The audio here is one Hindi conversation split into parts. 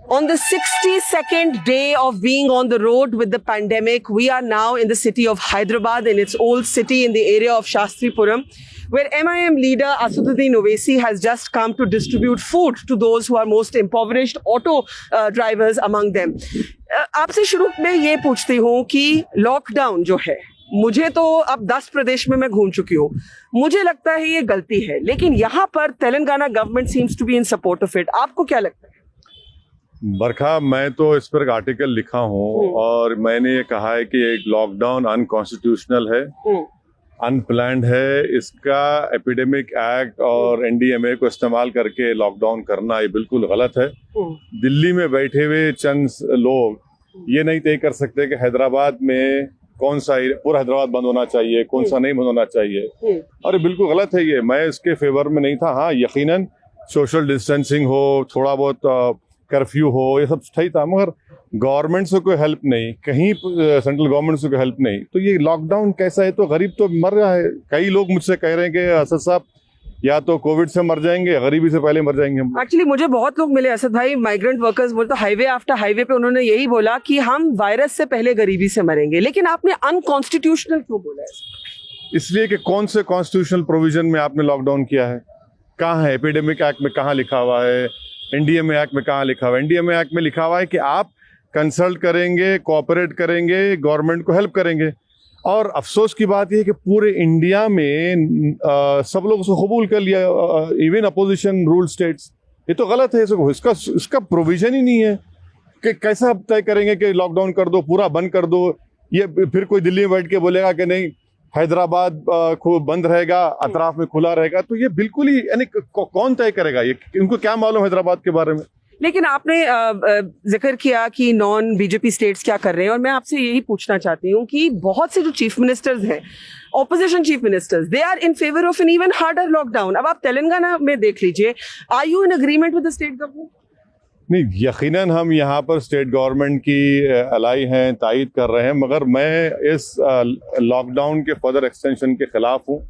On the 62nd day of being on the road with the pandemic, we are now in the city of Hyderabad, in its old city in the area of Shastripuram, where MIM leader Asaduddin Owaisi has just come to distribute food to those who are most impoverished, auto drivers among them. आपसे शुरू में ये पूछती हूँ कि लॉकडाउन जो है, मुझे तो अब 10 प्रदेश में मैं घूम चुकी हूँ, मुझे लगता है ये गलती है, लेकिन यहाँ पर Telangana government seems to be in support of it. आपको क्या लगता है? बरखा, मैं तो इस पर एक आर्टिकल लिखा हूँ और मैंने ये कहा है कि एक लॉकडाउन अनकॉन्स्टिट्यूशनल है, अनप्लान्ड है. इसका एपिडेमिक एक्ट और एनडीएमए को इस्तेमाल करके लॉकडाउन करना ये बिल्कुल गलत है. दिल्ली में बैठे हुए चंद लोग ये नहीं तय कर सकते कि हैदराबाद में कौन सा पूरा हैदराबाद बंद होना चाहिए, कौन सा नहीं बंद होना चाहिए, और ये बिल्कुल गलत है. ये मैं इसके फेवर में नहीं था. हाँ, यकीनन सोशल डिस्टेंसिंग हो, थोड़ा बहुत कर्फ्यू हो, ये सब सही था, मगर गवर्नमेंट से कोई हेल्प नहीं, कहीं सेंट्रल गवर्नमेंट से कोई हेल्प नहीं. तो ये लॉकडाउन कैसा है? तो गरीब तो मर रहा है. कई लोग मुझसे कह रहे हैं कि असद साहब या तो कोविड से मर जाएंगे, गरीबी से पहले मर जाएंगे हम. एक्चुअली मुझे बहुत लोग मिले असद भाई, माइग्रेंट वर्कर्स बोलते, हाईवे आफ्टर हाईवे पे उन्होंने यही बोला कि हम वायरस से पहले गरीबी से मरेंगे. लेकिन आपने अनकॉन्स्टिट्यूशनल क्यों बोला है? इसलिए कि कौन से कॉन्स्टिट्यूशनल प्रोविजन में आपने लॉकडाउन किया है? कहाँ है? एपिडेमिक एक्ट में कहाँ लिखा हुआ है? एनडीएमए एक्ट में कहाँ लिखा हुआ है? एनडीएमए एक्ट में लिखा हुआ है कि आप कंसल्ट करेंगे, कोऑपरेट करेंगे, गवर्नमेंट को हेल्प करेंगे. और अफसोस की बात यह है कि पूरे इंडिया में सब लोग उसको कबूल कर लिया, इवन अपोजिशन रूल स्टेट्स. ये तो गलत है. इसका प्रोविजन ही नहीं है कि कैसा आप तय करेंगे कि लॉकडाउन कर दो, पूरा बंद कर दो. ये फिर कोई दिल्ली में बैठ के बोलेगा कि नहीं हैदराबाद बंद रहेगा, अतराफ में खुला रहेगा. तो ये बिल्कुल ही, यानी कौन तय करेगा? ये इनको क्या मालूम हैदराबाद के बारे में? लेकिन आपने जिक्र किया कि नॉन बीजेपी स्टेट्स क्या कर रहे हैं, और मैं आपसे यही पूछना चाहती हूँ कि बहुत से जो चीफ मिनिस्टर्स हैं, opposition chief ministers, they are in favour of an even harder lockdown. अब आप तेलंगाना में देख लीजिए, are you in agreement with the state government? नहीं, यकीनन हम यहाँ पर स्टेट गवर्नमेंट की अलाई हैं, तायद कर रहे हैं, मगर मैं इस लॉकडाउन के फर्दर एक्सटेंशन के खिलाफ हूँ.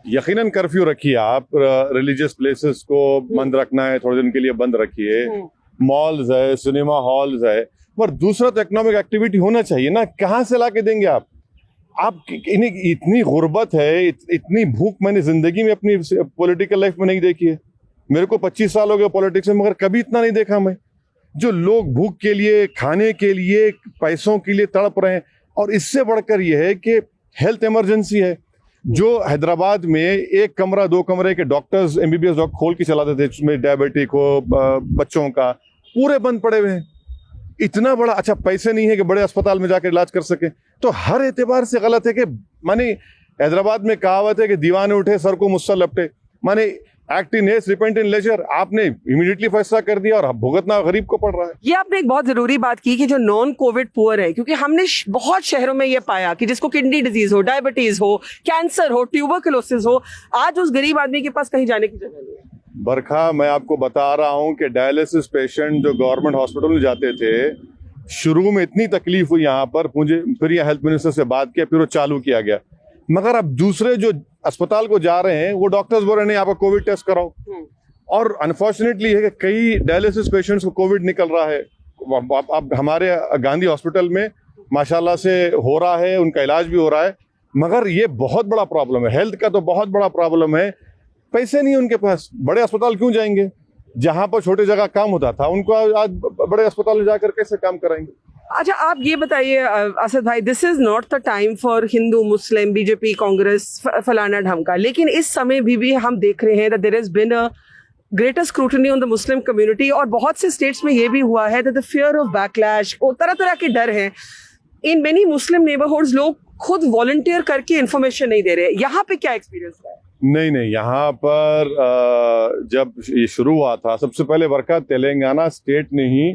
यकीनन कर्फ्यू रखिए, आप रिलीजियस प्लेसेस को बंद रखना है, थोड़े दिन के लिए बंद रखिए. मॉल्स है, सिनेमा हॉल्स है, पर दूसरा तो इकोनॉमिक एक्टिविटी होना चाहिए ना. कहाँ से ला के देंगे आप? इतनी गुर्बत है, इतनी भूख मैंने जिंदगी में अपनी पॉलिटिकल लाइफ में नहीं देखी है. मेरे को 25 साल हो गए पॉलिटिक्स में, मगर कभी इतना नहीं देखा मैं. जो लोग भूख के लिए, खाने के लिए, पैसों के लिए तड़प रहे हैं. और इससे बढ़कर यह है कि हेल्थ इमरजेंसी है. जो हैदराबाद में 1 कमरा 2 कमरे के डॉक्टर्स, एमबीबीएस डॉक्टर खोल के चलाते थे, जिसमें डायबिटिक हो, बच्चों का, पूरे बंद पड़े हुए हैं. इतना बड़ा, अच्छा पैसे नहीं है कि बड़े अस्पताल में जाकर इलाज कर सके. तो हर एतबार से गलत है कि माने हैदराबाद में कहावत है कि दीवाने उठे सर को मुस्सा लपटे. माने act in haste, repent in leisure. आपने इमीडिएटली फैसला कर दिया और भुगतना गरीब को पड़ रहा है. ये आपने एक बहुत जरूरी बात की कि जो नॉन कोविड पुअर है, क्योंकि हमने बहुत शहरों में ये पाया कि जिसको किडनी डिजीज हो, डायबिटीज हो, कैंसर हो, ट्यूबरकुलोसिस हो, आज उस गरीब आदमी के पास कहीं जाने की जगह नहीं है. बरखा, मैं आपको बता रहा हूँ कि डायलिसिस पेशेंट जो गवर्नमेंट हॉस्पिटल में जाते थे, शुरू में इतनी तकलीफ हुई यहाँ पर, मुझे फिर यहाँ हेल्थ मिनिस्टर से बात किया, फिर वो चालू किया गया. मगर अब दूसरे जो अस्पताल को जा रहे हैं, वो डॉक्टर्स बोल रहे हैं आपका कोविड टेस्ट कराओ. और अनफॉर्चुनेटली है कि कई डायलिसिस पेशेंट्स को कोविड निकल रहा है. अब हमारे गांधी हॉस्पिटल में माशाल्लाह से हो रहा है, उनका इलाज भी हो रहा है. मगर ये बहुत बड़ा प्रॉब्लम है, हेल्थ का तो बहुत बड़ा प्रॉब्लम है. पैसे नहीं है उनके पास. बड़े अस्पताल क्यों जाएंगे? जहां पर छोटे जगह काम होता था, उनको आज बड़े अस्पताल में जाकर कैसे काम कराएंगे? अच्छा, आप ये बताइए असद भाई, this is not the time for Hindu, Muslim, BJP, Congress, फलाना ढमका, लेकिन इस समय भी हम देख रहे हैं that there has been a greater scrutiny on the Muslim community, और बहुत से स्टेट्स में ये भी हुआ है that the fear of backlash, तरह तरह के डर हैं. इन मेनी मुस्लिम नेबरहुड्स लोग खुद वॉलंटियर करके इन्फॉर्मेशन नहीं दे रहे. यहाँ पे क्या एक्सपीरियंस है? नहीं, यहाँ पर जब ये शुरू हुआ था, सबसे पहले वर्का तेलंगाना स्टेट ने ही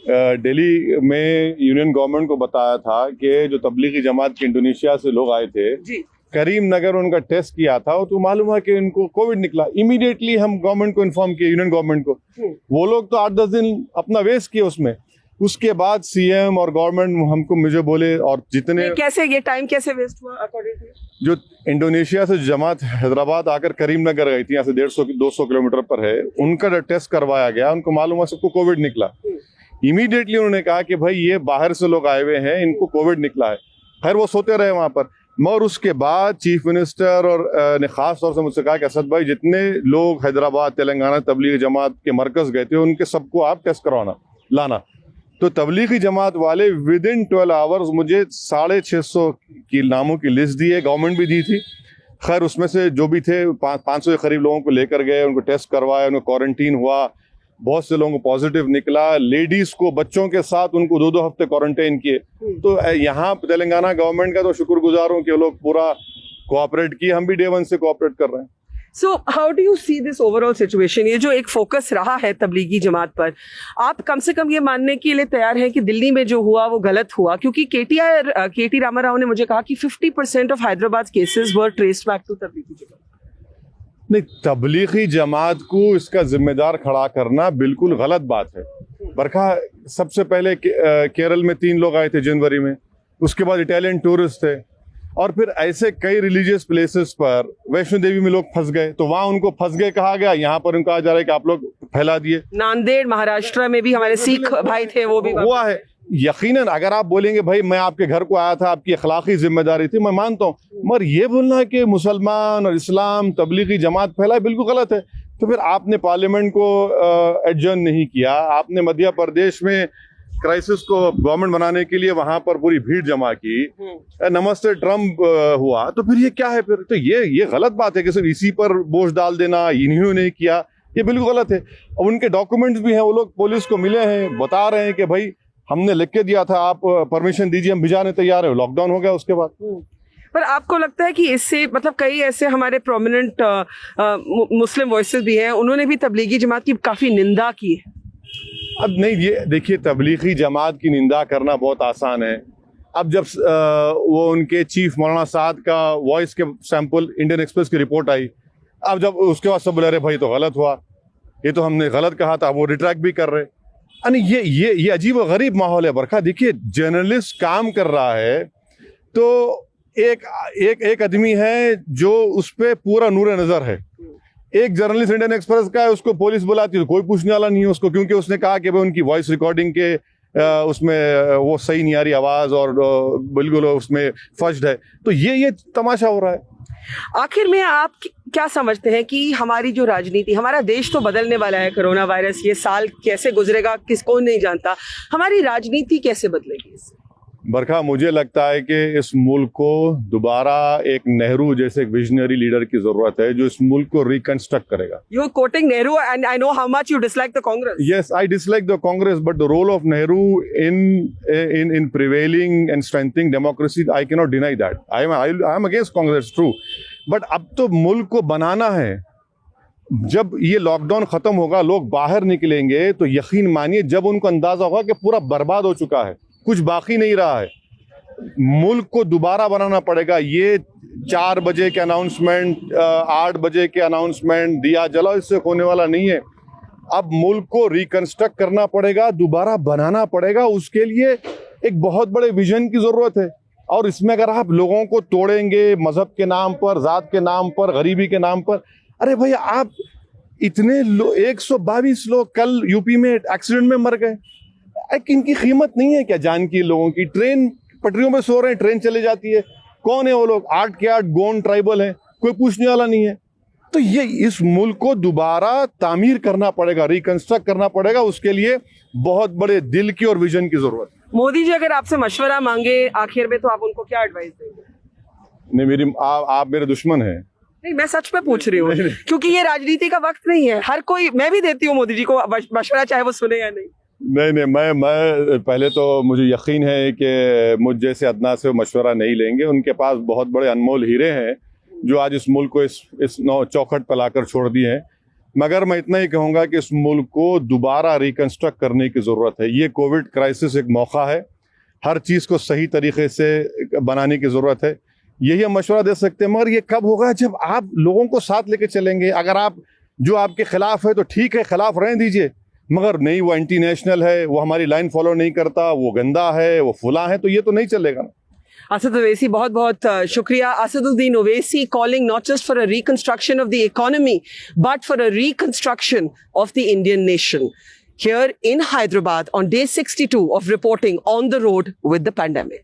दिल्ली में यूनियन गवर्नमेंट को बताया था कि जो तबलीगी जमात के इंडोनेशिया से लोग आए थे, करीम नगर उनका टेस्ट किया था, तो मालूम है कि उनको कोविड निकला. इमीडिएटली हम गवर्नमेंट को इन्फॉर्म किए, यूनियन गवर्नमेंट को. वो लोग तो 8-10 दिन अपना वेस्ट किए उसमें. उसके बाद सीएम और गवर्नमेंट मुझे बोले, और जितने कैसे ये टाइम कैसे वेस्ट हुआ अकॉर्डिंग टू? जो इंडोनेशिया से जमात हैदराबाद आकर करीमनगर गई थी, यहाँ से 150-200 किलोमीटर पर है, उनका जब टेस्ट करवाया गया, उनको मालूम हुआ सबको कोविड निकला। इमीडिएटली उन्होंने कहा कि भाई ये बाहर से लोग आए हुए हैं, इनको कोविड निकला है। खैर वो सोते रहे वहाँ पर, मगर उसके बाद चीफ मिनिस्टर और ने खास तौर से मुझसे कहा कि असद भाई जितने लोग हैदराबाद तेलंगाना तबलीगी जमात के मरकज़ गए थे उनके सबको आप टेस्ट करवाना लाना। तो तबलीगी जमात वाले विद इन 12 आवर्स मुझे 650 की नामों की लिस्ट दी है, गवर्नमेंट भी दी थी। खैर उसमें से जो भी थे 500 के करीब लोगों को लेकर गए, उनको टेस्ट करवाया, उनको क्वारंटीन हुआ, बहुत से लोगों को पॉजिटिव निकला। लेडीज को बच्चों के साथ उनको 2-2 हफ्ते क्वारंटाइन किए। तो यहाँ तेलंगाना गवर्नमेंट का तो शुक्रगुजार हूँ कि वो लोग पूरा कोऑपरेट किए, हम भी डे 1 से कोऑपरेट कर रहे हैं। So how do you see this overall situation? ये जो एक फोकस रहा है तबलीगी जमात पर, आप कम से कम ये मानने के लिए तैयार हैं कि दिल्ली में जो हुआ वो गलत हुआ? क्योंकि केटी रामाराव ने मुझे कहा कि 50% of Hyderabad cases were traced back to Tablighi Jamaat. नहीं, तबलीगी जमात को इसका जिम्मेदार खड़ा करना बिल्कुल गलत बात है। बरखा सबसे पहले केरल में 3 लोग आए थे जनवरी में, उसके बाद इटालियन टूरिस्ट थे, और फिर ऐसे कई रिलीजियस प्लेसेस पर वैष्णो देवी में लोग फंस गए, तो वहां उनको फंस गए कहा गया, यहाँ पर उनको कहा जा रहा है कि आप लोग फैला दिए। नांदेड़ महाराष्ट्र में भी हमारे सिख भाई थे, वो भी हुआ है। यकीनन अगर आप बोलेंगे भाई मैं आपके घर को आया था, आपकी अखलाकी जिम्मेदारी थी, मैं मानता हूँ, मगर ये बोलना कि मुसलमान और इस्लाम तबलीगी जमात फैलाए बिल्कुल गलत है। तो फिर आपने पार्लियामेंट को एडजर्न नहीं किया, आपने मध्य प्रदेश में क्राइसिस को गवर्नमेंट बनाने के लिए वहां पर पूरी भीड़ जमा की, नमस्ते ट्रम्प हुआ, तो फिर ये क्या है? फिर तो ये गलत बात है कि सिर्फ इसी पर बोझ डाल देना, इन्होंने नहीं किया, ये बिल्कुल गलत है। अब उनके डॉक्यूमेंट्स भी हैं, वो लोग पुलिस को मिले हैं, बता रहे हैं कि भाई हमने लिख के दिया था, आप परमिशन दीजिए, हम भिजाने तैयार है। लॉकडाउन हो गया उसके बाद। पर आपको लगता है कि इससे मतलब कई ऐसे हमारे प्रोमिनेंट मुस्लिम वॉइसेस भी हैं, उन्होंने भी तबलीगी जमात की काफी निंदा की है? अब नहीं, ये देखिए, तबलीगी जमात की निंदा करना बहुत आसान है। अब जब वो उनके चीफ मौलाना साद का वॉइस के सैंपल इंडियन एक्सप्रेस की रिपोर्ट आई, अब जब उसके बाद सब बोले अरे भाई तो गलत हुआ, ये तो हमने गलत कहा था, वो रिट्रैक्ट भी कर रहे। यानी ये अजीब व गरीब माहौल है। बरखा देखिए, जर्नलिस्ट काम कर रहा है तो एक आदमी है जो उस पर पूरा नूर नजर है। एक जर्नलिस्ट इंडियन एक्सप्रेस का है, उसको पुलिस बुलाती है तो कोई पूछने वाला नहीं है उसको, क्योंकि उसने कहा कि भाई उनकी वॉइस रिकॉर्डिंग के उसमें वो सही नहीं आ रही आवाज और बिल्कुल उसमें फर्स्ट है। तो ये तमाशा हो रहा है। आखिर में आप क्या समझते हैं कि हमारी जो राजनीति, हमारा देश तो बदलने वाला है, कोरोना वायरस ये साल कैसे गुजरेगा किसको नहीं जानता, हमारी राजनीति कैसे बदलेगी इससे? बरखा, मुझे लगता है कि इस मुल्क को दोबारा एक नेहरू जैसे एक विजनरी लीडर की जरूरत है, जो इस मुल्क को रिकंस्ट्रक्ट करेगा। You are quoting Nehru and I know how much you dislike the Congress. Yes, I dislike the Congress, but the role of Nehru in prevailing and strengthening democracy, I cannot deny that. I am against Congress, true. But अब तो मुल्क को बनाना है। जब ये लॉकडाउन खत्म होगा, लोग बाहर निकलेंगे, तो यकीन मानिए जब उनको अंदाजा होगा कि पूरा बर्बाद हो चुका है, कुछ बाकी नहीं रहा है, मुल्क को दोबारा बनाना पड़ेगा। ये 4 बजे के अनाउंसमेंट, 8 बजे के अनाउंसमेंट, दिया जलाओ, इससे होने वाला नहीं है। अब मुल्क को रिकंस्ट्रक्ट करना पड़ेगा, दोबारा बनाना पड़ेगा। उसके लिए एक बहुत बड़े विजन की जरूरत है। और इसमें अगर आप लोगों को तोड़ेंगे मजहब के नाम पर, जात के नाम पर, गरीबी के नाम पर, अरे भैया आप इतने 122 लोग कल यूपी में एक्सीडेंट में मर गए, इनकी कीमत नहीं है क्या जान की? लोगों की ट्रेन पटरियों में सो रहे हैं, ट्रेन चले जाती है, कौन है वो लोग? 8 के 8 गोंड ट्राइबल हैं, कोई पूछने वाला नहीं है। तो ये इस मुल्क को दोबारा तामीर करना पड़ेगा, रिकंस्ट्रक्ट करना पड़ेगा। उसके लिए बहुत बड़े दिल की और विजन की जरूरत है। मोदी जी अगर आपसे मशवरा मांगे आखिर में, तो आप उनको क्या एडवाइस देंगे? नहीं, आप मेरे दुश्मन हैं। नहीं, मैं सच में पूछ रही हूँ, क्योंकि ये राजनीति का वक्त नहीं है। हर कोई, मैं भी देती हूँ मोदी जी को मशवरा, चाहे वो सुने या नहीं। नहीं, मैं पहले तो मुझे यकीन है कि मुझ जैसे अदना से मशवरा नहीं लेंगे। उनके पास बहुत बड़े अनमोल हीरे हैं जो आज इस मुल्क को इस चौखट पर लाकर छोड़ दिए हैं। मगर मैं इतना ही कहूँगा कि इस मुल्क को दोबारा रिकंस्ट्रक्ट करने की ज़रूरत है। ये कोविड क्राइसिस एक मौका है, हर चीज़ को सही तरीके से बनाने की ज़रूरत है। यही हम मशवरा दे सकते हैं, मगर ये कब होगा? जब आप लोगों को साथ लेके चलेंगे। अगर आप जो आपके खिलाफ है तो ठीक है, खिलाफ रहने दीजिए, मगर नहीं वो एंटी नेशनल है, वो हमारी लाइन फॉलो नहीं करता, वो गंदा है, वो फुला है, तो ये तो नहीं चलेगा ना। Asad Owaisi, बहुत बहुत शुक्रिया. Asaduddin Owaisi calling not just for a reconstruction of the economy, but for a reconstruction of the Indian nation. Here in Hyderabad on day 62 of reporting on the road with the pandemic.